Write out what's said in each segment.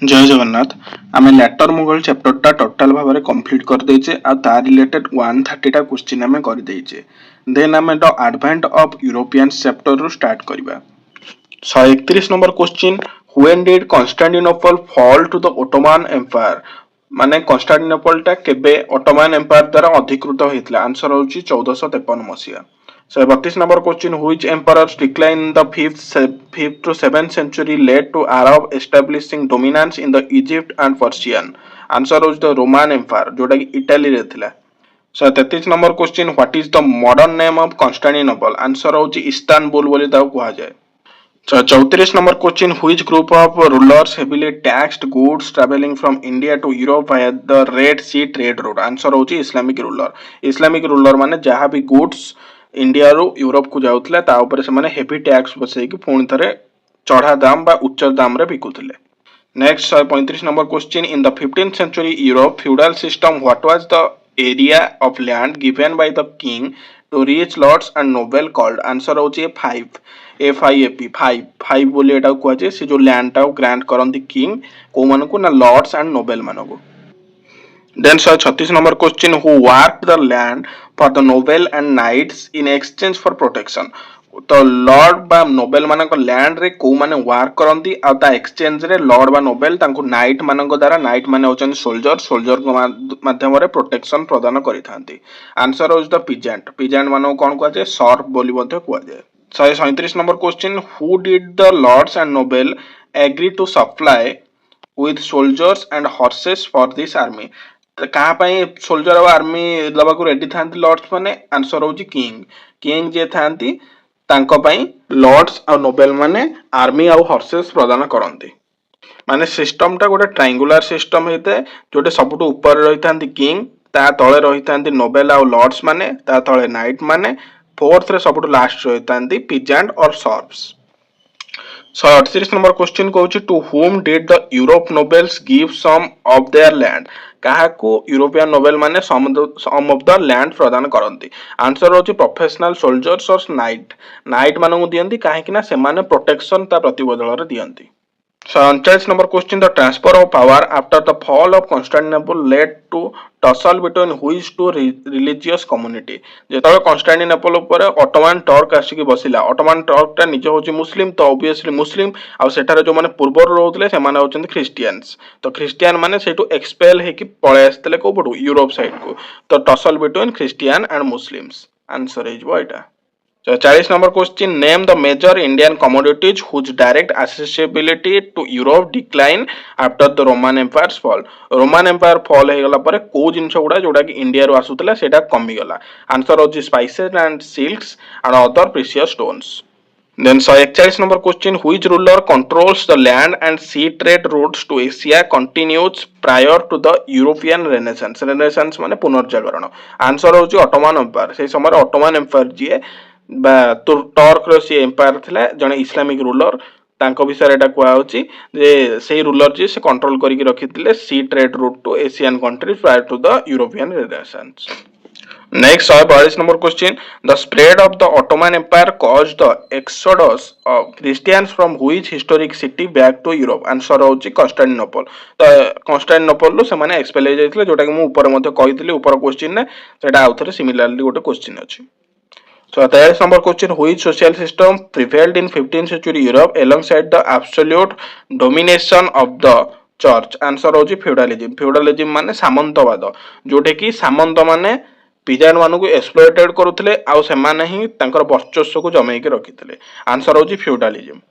जय जगन्नाथ आम letter Mughal chapter total भाव में कंप्लीट कर देचे आ ता रिलेटेड 130 क्वेश्चन आम कर देचे देन आम the advent of European chapter रु स्टार्ट करबा 131 number question when did Constantinople fall to the Ottoman empire माने कॉन्स्टेंटिनोपल टा केबे ओटोमान एम्पायर द्वारा अधिकृत होइतला आंसर होची 1453 मसिया 32 number question which emperors decline in the 5th to 7th century led to Arab establishing dominance in the Egypt and Persian answer was the Roman empire जोटा कि Italy रे थिला 33 number question what is the modern name of Constantinople answer होची इस्तानबुल बोली ताऊ कुहा जाय 34 number question which group of rulers heavily taxed goods traveling from India to Europe via the Red Sea trade route answer होची Islamic ruler माने जहां भी goods India रो Europe को जाउतला ता ऊपर से माने हेवी टैक्स बसै कि पुणी थरे चढ़ा दाम बा उच्च दाम रे बिकुतले next 35 number question in the 15th century Europe feudal system what was the area of land given by the king to rich lords and noble called answer होची 5 बोली एटा को जे से जो लैंड टा ग्रांट करंती किंग को माने को ना लॉर्ड्स एंड नोबेल माने को Then 36 number question who worked the land for the noble and knights in exchange for protection तो लॉर्ड बा नोबेल मानक लैंड रे को माने वर्क करंती आ ता एक्सचेंज रे लॉर्ड बा नोबेल तांको नाइट मानक द्वारा नाइट माने होचन सोल्जर को माध्यम रे प्रोटेक्शन प्रदान करिथांती आंसर इज द पीजेंट मानो कोन को जे सर्फ बोली मध्ये को जाय 137 number question who did the lords and noble agree to supply with soldiers and horses for this army कहाँ पाई सोल्जर और आर्मी दबा को रेडी थांती लॉर्ड्स माने आंसर होची किंग जे थांती तांको पाई लॉर्ड्स और नोबेल माने आर्मी और हॉर्सेस प्रदान करंती माने सिस्टम टा गोटे ट्रायंगुलर सिस्टम हेते जोटे सबटु ऊपर रही थांती किंग ता तळे रही थांती नोबेल और लॉर्ड्स माने ता तळे नाइट माने फोर्थ रे सबटु लास्ट रही थांती पीजेंट और सर्व्स 38 नंबर क्वेश्चन कहूची to whom did the Europe nobles give some of their land काहाकू यूरोपियन नोबेल माने सम ऑफ द लैंड प्रदान करंती आंसर होची प्रोफेशनल सोल्जर्स और नाइट मानू दियंती काहे कि ना से माने प्रोटेक्शन ता प्रतिबदल रे दियंती 47 number question the transfer of power after the fall of Constantinople led to tussle between which two religious community जेतबे कॉन्स्टेंटिनोपल ऊपर ऑटोमान टर्क आसी के बसिला ऑटोमान टर्क ता निज होची मुस्लिम तो ऑब्वियसली मुस्लिम आ सेठारे जो माने पूर्वर रहउतले से माने होचंती क्रिश्चियंस तो क्रिश्चियन माने सेटू एक्सपेल हे कि पळे आस्तले को पडू यूरोप साइड को तो tussle between Christian and Muslims answer is Etah 40 number question name the major Indian commodities whose direct accessibility to Europe decline after the Roman Empire's fall Roman Empire fall हे गला परे को जिंस गुडा जोडा कि India रो आसुतला सेटा कमी गला आंसर होची spices and silks and other precious stones then 141 number question which ruler controls the land and sea trade routes to Asia continues prior to the European Renaissance माने पुनर्जागरण आंसर होची Ottoman Empire से समय Ottoman Empire जी बा Turk रो सी empire थिला जने Islamic ruler तांको विषय एटा कुआ होची जे सेही रूलर जी से कंट्रोल करी के रखिथिले sea trade route to Asian countries prior to the European Renaissance next 42 number question the spread of the Ottoman empire caused the exodus of Christians from which historic city back to Europe answer होची Constantinople तो Constantinople लो से माने expel हे जायथिले जोटा कि मु ऊपर मध्ये कहितली ऊपर क्वेश्चन ने सेटा आउथरे सिमिलरली गोटे क्वेश्चन अछि So, 33 number question which social system prevailed in 15th century Europe alongside the absolute domination of the church answer होची feudalism माने सामंतवाद जोटे कि सामंत माने पिजान मानु को एक्सप्लॉइटेड करूथिले आ से माने ही तांकर वर्चस्व को जमेई के रखिथिले आंसर होची feudalism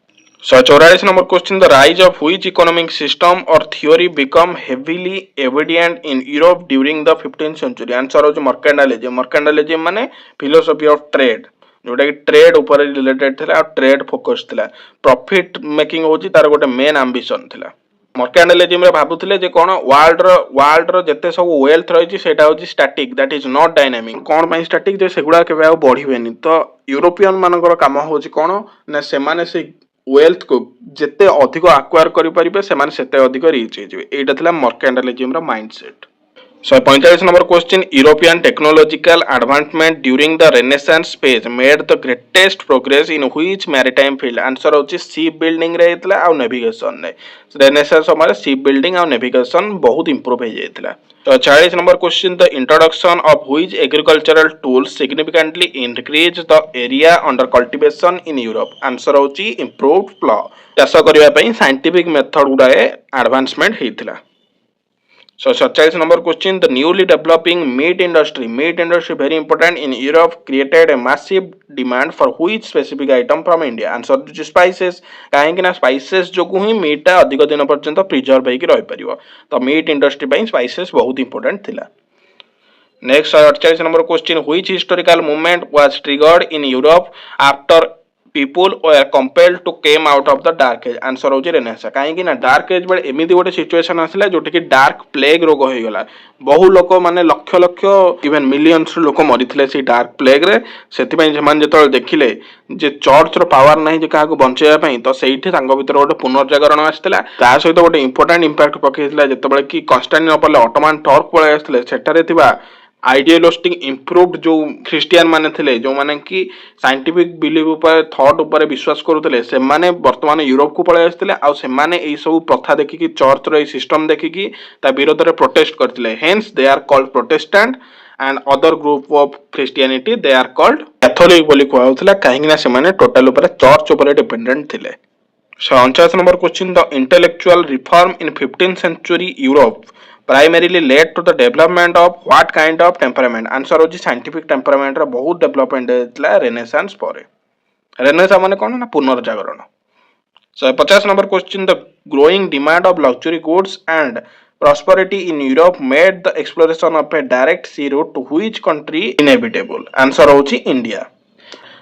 44 number question the rise of which economic system or theory become heavily evident in Europe during the 15th century answer होची mercantilism माने philosophy of trade जोटा कि ट्रेड ऊपर रिलेटेड थिला और ट्रेड फोकस थिला प्रॉफिट मेकिंग होची तार गोटे मेन एम्बिशन थिला मर्केंटाइलिज्म रे भाबुथिले जे कोन वर्ल्ड रो जते सब वेल्थ रहिची सेटा होची static that is not dynamic कोन पई स्टैटिक जे सेगुडा केबे आ बढ़िबेनी तो यूरोपियन मानकर काम होची कोन ना से माने से वेल्थ को जते अधिक एक्वायर करि परिबे से माने सेते अधिक रीच हे जिवे एटा थिला मर्केंटाइलिज्म रो mindset 145 number question, European technological advancement during the Renaissance phase made the greatest progress in which maritime field? Answer होची ship building रे हेतला और navigation रे. Renaissance हमारे ship building और navigation बहुत improve हो जायतला. 40 number question, the introduction of which agricultural tools significantly increased the area under cultivation in Europe? Answer होची improved plough. चाष करिवा पई scientific method गुडाए advancement हेतला. So 47 number question, the newly developing meat industry very important in Europe created a massive demand for which specific item from India? Answer is spices. काहेकि ना spices जोगु ही meat टा अधिक दिन पर्यंत preserve होइकि रहि परिबो. तो meat industry ପାଇଁ spices बहुत important थिला. Next 48 number question, which historical movement was triggered in Europe after people were compelled to came out of the dark age? Answer होची रेनेसांस. काहेकि ना dark age बेले एमिति गोटे सिचुएशन आसिला जोटे कि dark plague रोग होई गला. बहु लोक माने लक्ष लक्ष इवन मिलियंस लोक मरिथिले से dark plague रे. सेति पई जमान जेतल देखिले जे चर्च रो पावर नाही जे काहा को बंचेया पई तो सेठी तांग भितर गोटे पुनर्जागरण आस्थिला. ता सहित गोटे इंपोर्टेंट इंपैक्ट पकेइथिला जेतेबेले कि कॉन्स्टेंटिनोपल ऑटोमन टर्क पळे आस्थिले सेटारे थिबा आइडियोलिस्टिक इम्प्रूव्ड जो ख्रिस्टियन माने थिले जो माने कि साइंटिफिक बिलीव ऊपर थॉट ऊपर विश्वास करूथिले से माने वर्तमान यूरोप को पळे आस्थिले आ से माने एई सब प्रथा देखि कि चर्च रो सिस्टम देखि कि ता विरोध रे प्रोटेस्ट करथिले. Hence they are called Protestant and other group of Christianity they are called Catholic बोली कहउथिला काहेकि ना से माने टोटल ऊपर चर्च ऊपर डिपेंडेंट थिले. 49 number question, the intellectual reform in 15th century Europe primarily led to the development of what kind of temperament? Answer होची scientific temperament रा बहुत development हेतला Renaissance परे. Renaissance माने कोन ना पुनर्जागरण. So 50 number question, the growing demand of luxury goods and prosperity in Europe made the exploration of a direct sea route to which country inevitable? Answer होची India.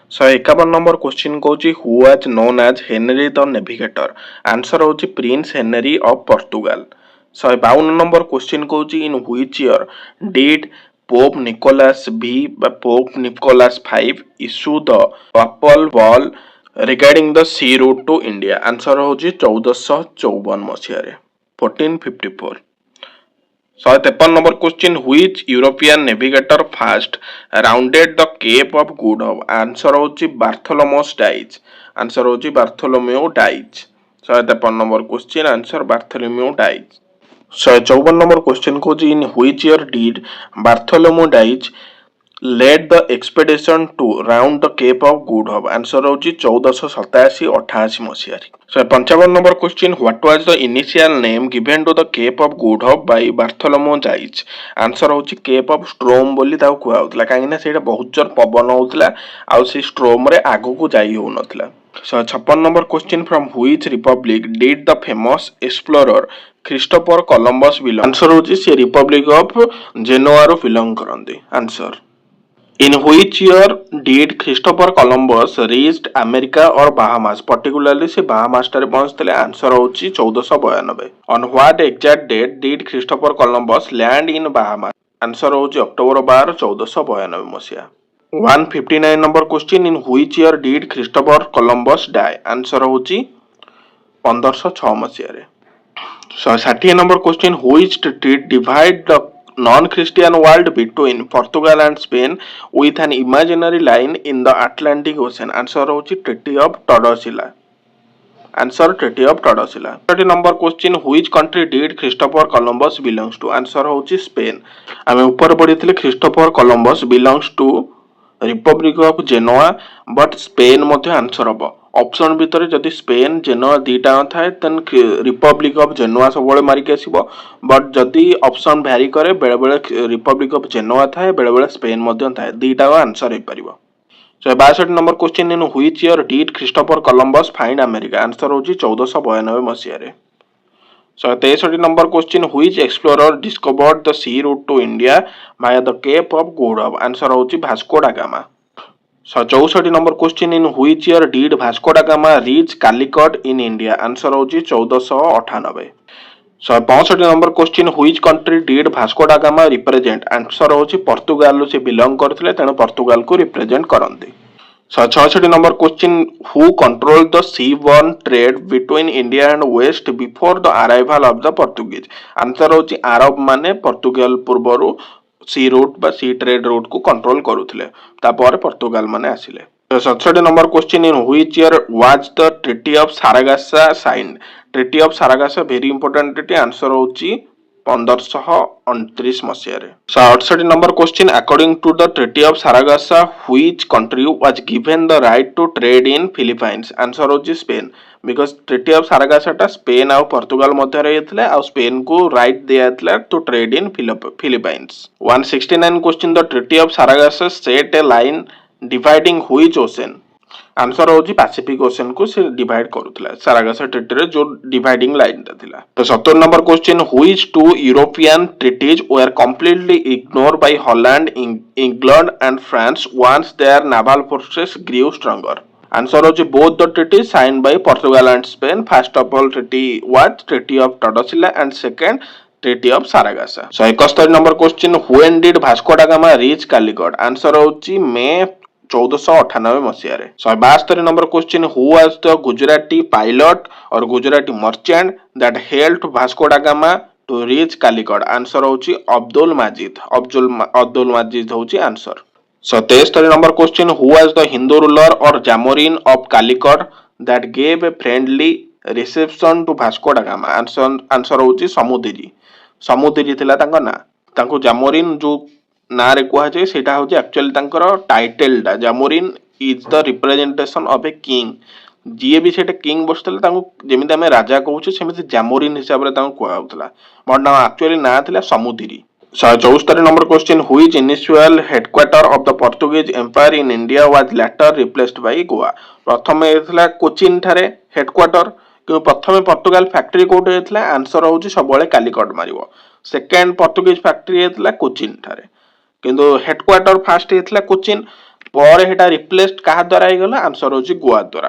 So 51 number question कहूची who was known as Henry the Navigator? Answer होची Prince Henry of Portugal. So 52 number question कहूची in which year did Pope Nicholas V issue the papal bull regarding the sea route to India? Answer होची 1454 मसीहा रे 1454. 153 number question, which European navigator first rounded the Cape of Good Hope? Answer होची Bartholomew Dies. Answer होची Bartholomew Dies. 153 number question, answer Bartholomew Dies. 154 number question कहूची in which year did Bartholomew Dies led the expedition to round the Cape of Good Hope? Answer होची 1487-88 मसीहा रे. So 55 number question, what was the initial name given to the Cape of Good Hope by Bartholomew Dies? Answer होची Cape of Storm बोली ताऊ कुआ होतला काहे ना सेटा बहुत जोर पवन होतला आ से स्ट्रोम रे आगो को जाई हो नथला. So 56 number question, from which republic did the famous explorer Christopher Columbus belong? Answer होची से Republic of Genoa row belong करंदी. Answer. In which year did Christopher Columbus reached America or Bahamas? Particularly से Bahamas रे पहुंचले. Answer होची 1492. On what exact date did Christopher Columbus land in Bahamas? Answer होची October 12 1492 मसीहा. 159 number question, in which year did Christopher Columbus die? Answer होची 1506 मसीहा रे. So 60 number question, which treaty divide the non-Christian world between Portugal and Spain with an imaginary line in the Atlantic Ocean? Answer होची Treaty of Tordesillas. Answer Treaty of Tordesillas. 30 number question, which country did Christopher Columbus belongs to? Answer होची Spain. आमे ऊपर पढिथिले Christopher Columbus belongs to Republic of Genoa but Spain मध्ये answer हबो. Option भितर जदि Spain Genoa दीटा थाए then Republic of Genoa सबले मारी के आसीबो. बट जदि ऑप्शन वैरी करे बेले बेले रिपब्लिक ऑफ जेनोआ थाए बेले बेले स्पेन मध्ये थाए दीटा आंसर हे परिबो. So 62 number question, in which year did Christopher Columbus find America? Answer होची 1492 मसीहा रे. So 63 number question, which explorer discovered the sea route to India via the Cape of Good Hope? Answer होची Vasco da Gama. 64 number question, in which year did Vasco da Gama reach Calicut in India? Answer होची 1498. 65 number question, which country did Vasco da gamma represent? Answer होची पोर्तुगाल से belong करथिले तेणु पोर्तुगाल को represent करंती. 66 number question, who controlled the seaborne trade between India and West before the arrival of the Portuguese? Answer होची आरब माने पोर्तुगाल पूर्वरु सी root बा सी trade root को control करूथिले तापर पोर्तुगाल माने आसिले. 67 number question, in which year was the treaty of Saragossa signed? treaty of Saragossa very important treaty. Answer होची 1529 मसीहारे. 68 number question, according to the treaty of Saragossa which country was given the right to trade in Philippines? Answer होची Spain, because treaty of Saragossa टा Spain और Portugal मध्य रे हेतले और Spain को right दिया हेतले to trade in Philippines. 169 question, the treaty of Saragossa set a line dividing which ocean? Answer होची Pacific ocean को से डिवाइड करूथला सारागासा ट्रीटी रे जो डिवाइडिंग लाइन ता थिला. तो 70 number question, which two European treaties were completely ignore by Holland, England and France once their naval forces grew stronger? Answer होची both the treaty signed by Portugal and Spain. First of all treaty was treaty of Tordesillas and second treaty of Saragossa. 71 number question, when did Vasco da Gama reach Calicut? Answer होची May 1498 मसीहारे. 172 number question, who was the Gujarati pilot और Gujarati merchant that helped Vasco da Gama to reach Calicut? Answer होची अब्दुल माजिद. अब्दुल माजिद होची answer. 73 number question, who was the Hindu ruler or Zamorin of Calicut that gave a friendly reception to Vasco da Gama? Answer होची समुद्री. समुद्री थिला तांको ना. तांको जामोरिन जो ना रे कुहा जाय सेटा होची एक्चुअली तांकर टाइटल दा. Zamorin is the representation of a king. जीए भी सेटा किंग बसतले तांको जेमिति हमें राजा कहूचे सेमिति जामोरिन हिसाब रे तांको कुहा होतला. बट ना एक्चुअली ना थिला समुद्री. 74 number question, which initial headquarter of the Portuguese empire in India was later replaced by Goa? प्रथमे थिला कोचिन थारे हेडक्वार्टर, कि प्रथमे पोर्तुगाल फैक्ट्री कोठे हेतला? आंसर होची सबळे कालीकट मारिवो. सेकंड पोर्तुगीज फैक्ट्री हेतला कोचिन थारे, किंतु हेडक्वार्टर फास्ट हेतला कोचिन, पर हेटा रिप्लेस्ड काहा द्वारा हेगला? आंसर होची गोवा द्वारा.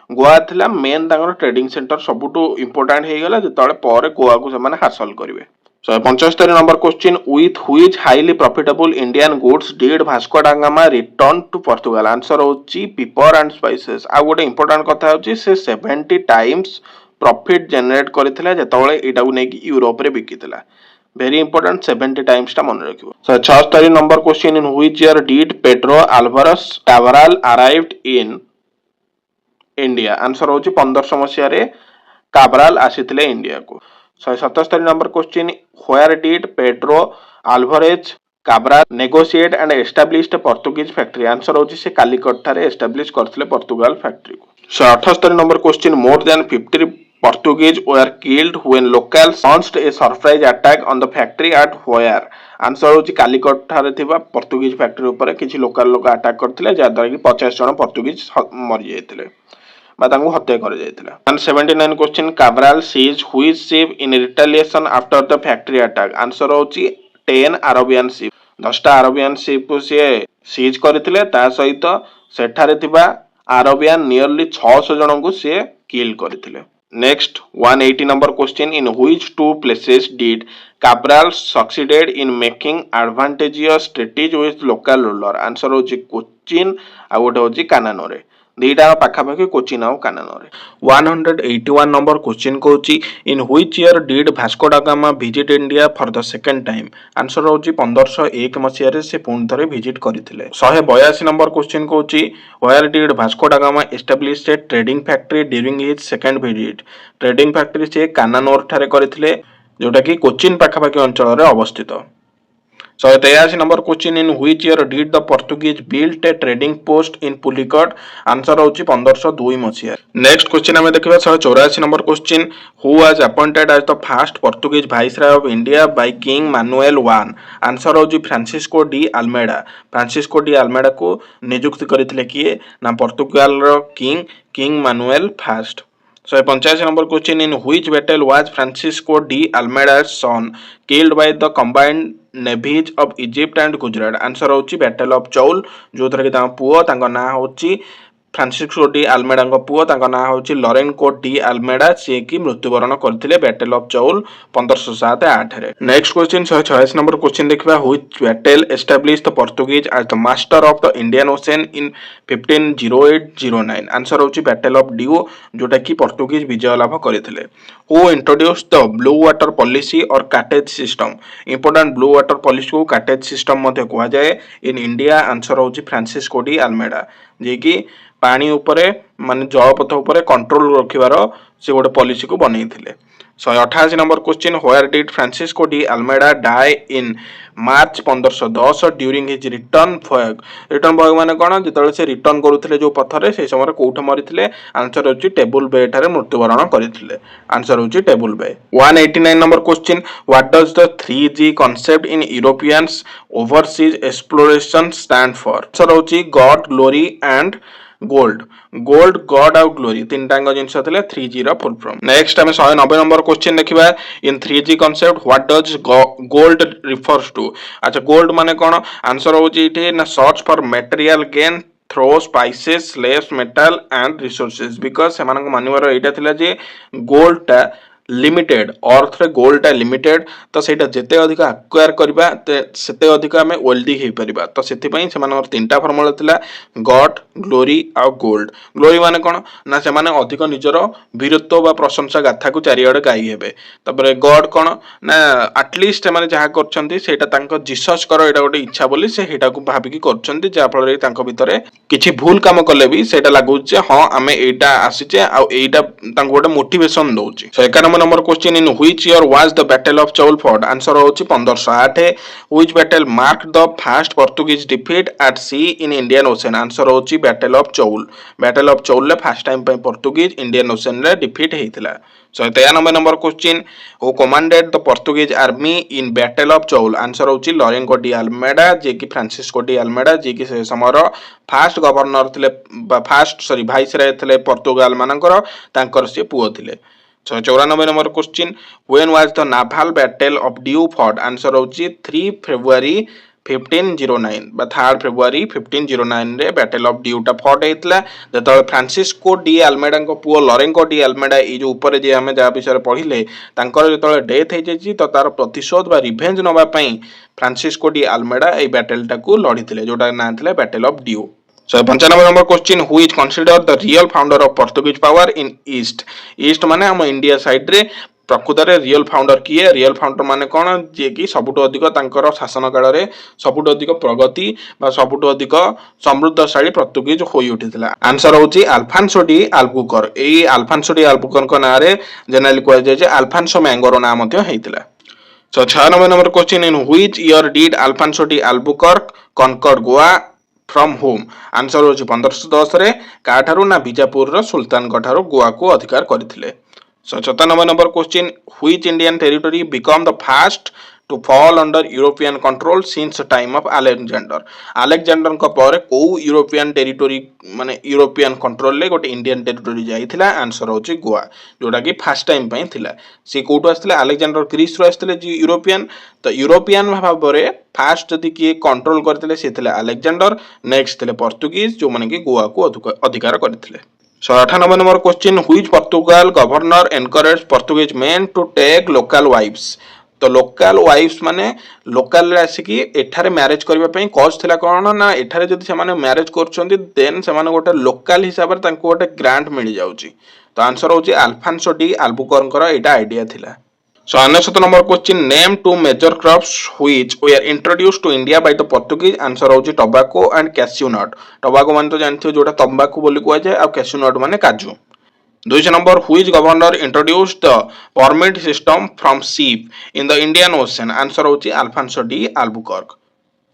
गोवा थिला मेन तांकर ट्रेडिंग सेंटर सबुटू इंपोर्टेंट हेगला जेतळे पर गोवा को समान हासिल करिवे. 75 number question, with which highly profitable Indian goods did Vasco da Gama return to Portugal? Answer होची पेपर एंड स्पाइसेस. आ गोटे इंपोर्टेंट कथा होची से 70 टाइम्स प्रॉफिट जनरेट करथिला जेतळे एटा को नेकी यूरोप रे बिकिथिला. very important 70 times टा मन रखिबो. 76 number question, in which year did Pedro Alvarez Cabral arrived in India? Answer होची 1500 मसिया रे काब्राल आसीथिले इंडिया को. 177 number question, where did Pedro Alvarez Cabral negotiate and established a Portuguese factory? Answer होची से कालीकट थारे establish करथिले Portugal factory को. 178 number question, more than 50 Portuguese were killed when locals launched a surprise attack on the factory at where? Answer होची कालीकट थारे थिबा Portuguese factory ऊपर किछि लोकल लोक अटैक करथिले जा द्वारा कि 50 जन पोर्तुगीज मरि जायथिले बा तांको हत्या कर जायथिला. 179 question, Cabral seize which ship in retaliation after the factory attack? Answer होची 10 अरेबियन शिप. 10 टा अरेबियन शिप को से सीज करथिले, ता सहित सेठारे थिबा अरेबियन नियरली 600 जन को से किल करथिले. Next 180 number question, in which two places did Cabral succeeded in making advantageous treaties with local ruler? Answer होची कोचिन आ गोटे होची कानानोरे. दीटा पाखापाखि कोचिन आ कानानोरे. 181 number question Kochi, in which year did Vasco da Gama visit India for the second time? Answer होची 1501 मसिया रे से पुन थरे visit करिथिले. 182 number question कोची, where did Vasco da Gama establish a trading factory during his second visit? Trading factory से कानानोर ठारे करिथिले जोटा कि कोचिन पाखापाखि अंचल रे अवस्थित. 183 number question, in which year did the Portuguese built a trading post in Pulicat? Answer होची 1502 मसिया. नेक्स्ट क्वेश्चन हमें देखिबा 184 number question, who was appointed as the first Portuguese viceroy of India by king Manuel one? Answer होची Francisco de Almeida. Francisco de Almeida को नियुक्त करिथिले किए ना पोर्तुगाल रो king Manuel first. 185 number question, in which battle was Francisco D अल्मेडा's son killed by the combined navies of Egypt and Gujarat? Answer होची battle of चौल, जो थरे कि ता पुओ तांको ना होची फ्रांसिस्को डी आल्मेडा पुओ तांका ना होची लॉरेन्को डी आल्मेडा से की मृत्युवरण करथिले बैटल ऑफ चौल 1507-8 रे। नेक्स्ट क्वेश्चन 146 नंबर क्वेश्चन देखबा which battle establish the Portuguese as the master of the Indian ocean in 1508-09। Answer होची बैटल ऑफ डियो जोटा की पोर्तुगीज विजय लाभ करथिले। Who introduce the blue water policy और cartaz system. Important blue water policy को cartaz system मध्ये कुहा जाए इन इंडिया। आंसर होची फ्रांसिस्को डी आल्मेडा जे की पानी उपरे माने जलपथ उपरे कंट्रोल रखिबार से गोटे पॉलिसी को बनैथिले। 188 number question where did Francisco de Almeida die in March 1510 during his return voyage. Return voyage माने कोन जेतले से रिटर्न करूथिले जो पथरे से समय कोठ मरिथिले। आंसर होची टेबल बे ठारे मृत्युवरण करथिले। आंसर होची Table Bay. 189 number question what does the 3G concept in Europeans overseas exploration stand for. Answer होची God glory and gold. Gold God आउ ग्लोरी तीन टांग जिनस थिले 3G रा फुल फॉर्म। नेक्स्ट हमें 190 नंबर क्वेश्चन देखिबा in 3G concept what does gold refers to. अच्छा gold माने कोन। आंसर होची इथे ना search for material gain through spices slaves metal and resources because से मानक मानिवार एटा थिला जे गोल्ड टा लिमिटेड अर्थ रे गोल्ड टा लिमिटेड तो सेटा जेते अधिक एक्वायर करबा सेते अधिक हमें वेल्दी हे परिबा तो सेति पई से मानकर तीनटा फार्मूला थिला गॉड ग्लोरी आ गोल्ड। ग्लोरी माने कोन ना से माने अधिक निजरो वीरत्व बा प्रशंसा गाथा को चारियाडे गाई हेबे। तबरे गॉड कोन ना एटलीस्ट माने जहा करछंती सेटा तांको जीसस करो एटा गोटे इच्छा बोली से हेटा को भाबी की करछंती जा फल रे तांको भितरे किछि भूल काम कले भी सेटा लागु जे हां हमें एटा आसीचे आ एटा तांको गोटे मोटिवेशन दोउची। So 91 number question in which year was the battle of Chaul fought. Answer होची 1508। Which battle mark the first Portuguese defeat at sea in Indian ocean. Answer होची battle of Chaul. Battle of Chaul ले फर्स्ट टाइम पे Portuguese Indian ocean रे defeat हेतिला। 93 number question who commanded the Portuguese army in battle of Chaul. Answer होची Lourenco D Almeida जे की Francisco de Almeida जे की से समर फास्ट गवर्नर थिले फास्ट सॉरी वाइसराय थिले पोर्तुगाल मानकर तांकर से पुओ थिले। 94 number question when was the naval battle of due fought. Answer होची 3 फरवरी 1509 बा 3 फरवरी 1509 रे बैटल ऑफ ड्यू टा फॉट हेतला जत फ्रांसिस्को डी आल्मेडा को पुओ लॉरेन्को डी आल्मेडा ई जो ऊपर जे हमें जा विषय पढिले तांकर जत डेथ हे जेची तो तार प्रतिशोध बा रिवेंज नबा पई Francisco de Almeida a battle टा को लढिथिले जोटा ना थिले battle of due. So 95 number question who is consider the real founder of Portuguese power in east. East माने हम इंडिया साइड रे प्रकृत रे रियल फाउंडर किए। रियल फाउंडर माने कोन जे कि सबुटो अधिक तांकर शासन काल रे सबुटो अधिक प्रगति बा सबुटो अधिक समृद्धशाली पोर्तुगीज होई उठितला। आंसर होची अल्फांसो डी अल्बुकर। एई अल्फांसो डी अल्बुकर को नाम रे जनरली कोइ जे जे अल्फांसो मैंगोरो नाम मध्ये हेतिला। So 96 number question in which year did Alfonso de Albuquerque conquered Goa from home. Answer होची 1510 रे काठारु ना बीजापुर रो सुल्तान गठारु गोवा को अधिकार करथिले। 97 number question which Indian territory become the first to fall under European control since time of Alexander. Alexander को पर को European territory माने यूरोपियन कंट्रोल ले गोटे इंडियन टेरिटरी जाइथिला। आंसर होची गोवा जोटा कि फर्स्ट टाइम पई थिला। से कोटो आस्थिले अलेक्जेंडर ग्रीस रो आस्थिले जी यूरोपियन तो यूरोपियन भाबरे फर्स्ट जदि कि कंट्रोल करथिले से थिले अलेक्जेंडर। नेक्स्ट थिले पोर्तुगीज जो माने कि गोवा को अधिकार करथिले। 98 number question which Portugal governor encourage Portuguese men to take local wives. तो लोकल वाइफ्स माने लोकल रे आसी एठारे मैरिज करबा पई कॉज थिला कोन ना एठारे जदि से माने मैरिज करछन्ती देन से माने गोटे लोकल हिसाब रे तांको गोटे ग्रांट मिल जाउची। तो आंसर होची अल्फांसो डी अल्बुकरकर एटा आइडिया थिला। So 99 number question name two major crops which were introduced to India by the Portuguese। Answer होची tobacco and cashew nut। tobacco मान तो जानथियो जोटा तंबाकू बोली कुआ जाय आ cashew nut माने काजू। 200 number which governor introduced the permit system from ship in the Indian Ocean। Answer होची अल्फांसो डी अल्बुकर्क।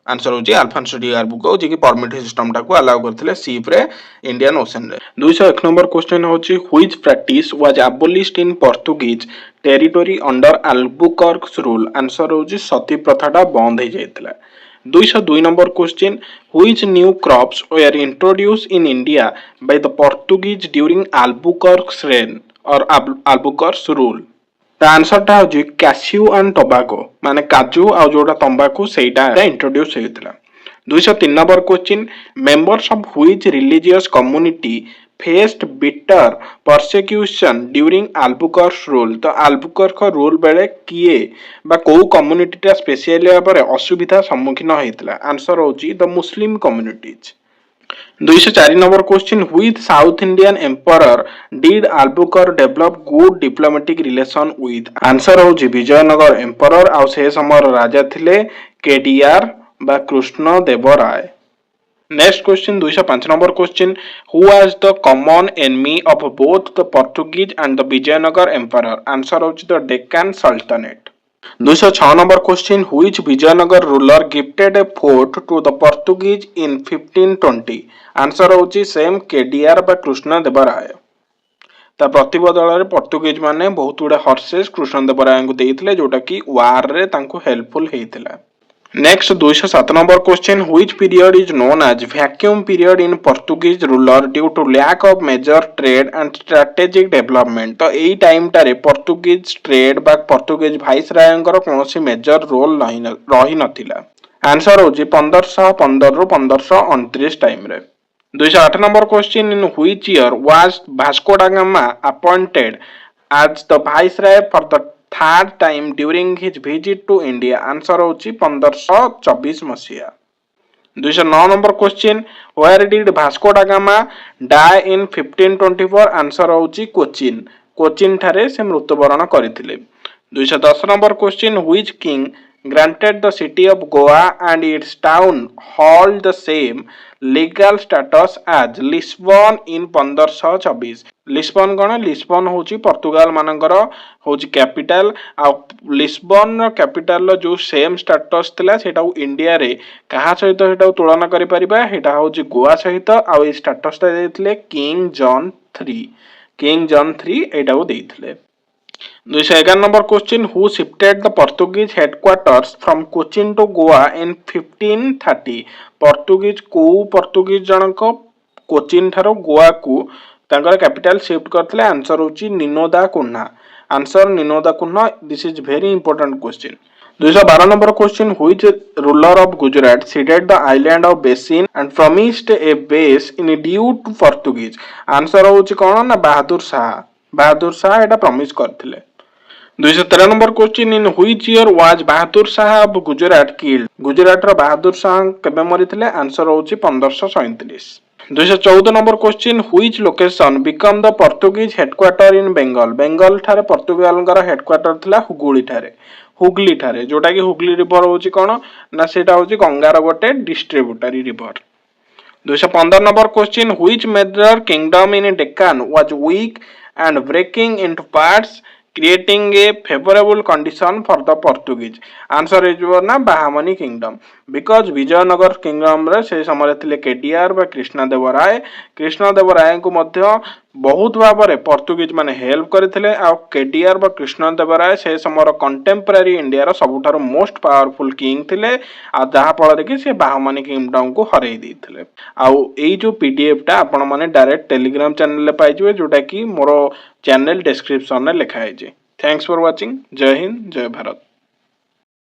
आंसर होची अल्फांसो डी अल्बुकर्क जे कि परमिट सिस्टम टा को अलाउ करथिले शिप रे इंडियन ओशन रे। 201 नंबर क्वेश्चन होची which practice was abolished in Portuguese territory under Albuquerque's rule। Answer होची सती प्रथाटा बंद हे जायतिला। 202 number question which new crops were introduced in India by the Portuguese during Albuquerque's reign और Albuquerque's rule। The answer टा होची cashew and tobacco माने काजू आ जोटा तंबाकू सेटा introduce हेतिला। 203 number question, members of which religious community faced bitter persecution during Albuquerque's rule? तो Albuquerque rule बेले किए बा कोउ कम्युनिटी टा स्पेशली भाबरे असुविधा सम्मुखीन होइतला? आंसर होची the Muslim communities. 204 number question, with South Indian emperor did Albuquerque develop good diplomatic relation with? Answer होची Vijayanagar emperor आउ से समर राजा थिले केडीआर बा Krishna Devaraya. Next question, 205 number question, who was the common enemy of both the Portuguese and the Vijayanagar emperor? Answer होची the Deccan Sultanate। 206 number question, which Vijayanagar ruler gifted a fort to the Portuguese in 1520? Answer होची same KDR बा कृष्ण देवराय। ता प्रतिबदल पोर्तुगीज माने बहुत गुडा horses Krishna Devaraya को देइथिले जोटा कि वार रे तांको helpful हेइथिला। Next, 207 number question, which period is known as vacuum period in Portuguese ruler due to lack of major trade and strategic development? तो एई टाइम टारे पोर्तुगीज ट्रेड बा पोर्तुगीज भाइसरायंकर कोनोसी मेजर रोल रही नथिला। आंसर होची 1515 रु 1529 टाइम रे। 208 number question, in which year was Vasco da Gama appointed as the viceroy for the third time during his visit to India? Answer होची 1524 मसीहा। 209 number question, where did Vasco da Gama die in 1524? Answer होची कोचिन। कोचिन ठारे से मृत्युवरण करथिले। 210 number question, which king granted the city of Goa and its town hall the same legal status as Lisbon in 1524? Lisbon कौन? Lisbon होची पोर्तुगाल मानकर होची capital आ Lisbon capital जो same status थिला सेटा इंडिया रे कहा सहित सेटा तुलना करि परिबा हेटा होची गोवा सहित आ ए स्टेटस ता देथिले किंग जॉन 3। किंग जॉन 3 एटा को देथिले। 211 number question, who shifted the Portuguese headquarters from Cochin to Goa in 1530? Portuguese को पोर्तुगीज जनक कोचिन ठारो गोवा को तांकर कैपिटल शिफ्ट करथिले। आंसर होची Nuno da Cunha. Answer Nuno da Cunha. This is very important question. 212 number question, which ruler of Gujarat ceded the island of Basin and promised a base in due to Portuguese? Answer होची कोन ना बहादुर शाह। बहादुर शाह एटा promise करथिले। 213 number question, in which year was Bahadur Shah of Gujarat killed? Gujarat रो बहादुर शाह केबे मरिथिले? Answer होची 1537। 214 number question, which location become the Portuguese headquarter in Bengal? Bengal ठारे पोर्तुगाल गर headquarter थिला हुगली ठारे जोटा कि हुगली रिवर होची कोन ना सेटा होची गंगार गोटे distributary river. 215 number question, which major kingdom in Deccan was weak and breaking into parts, creating a favorable condition for the Portuguese? Answer is na Bahamani kingdom, because Vijayanagara kingdom रे से समय थिले केडीआर बा कृष्ण देवराय को मध्य बहुत भाबरे पोर्तुगीज माने हेल्प करथिले आ KDR बा कृष्ण देवराय से समय कंटेम्पररी इंडिया रो सबुठारो मोस्ट पावरफुल किंग थिले आ जहा फल कि से बाहमनी किंगडम को हरई देथिले। आ एई जो पीडीएफ टा आपण माने डायरेक्ट टेलीग्राम चैनल ले पाइ जिवे जोटा कि मोर चैनल डिस्क्रिप्शन में लिखा है। Thanks for watching. जय हिंद, जय भारत।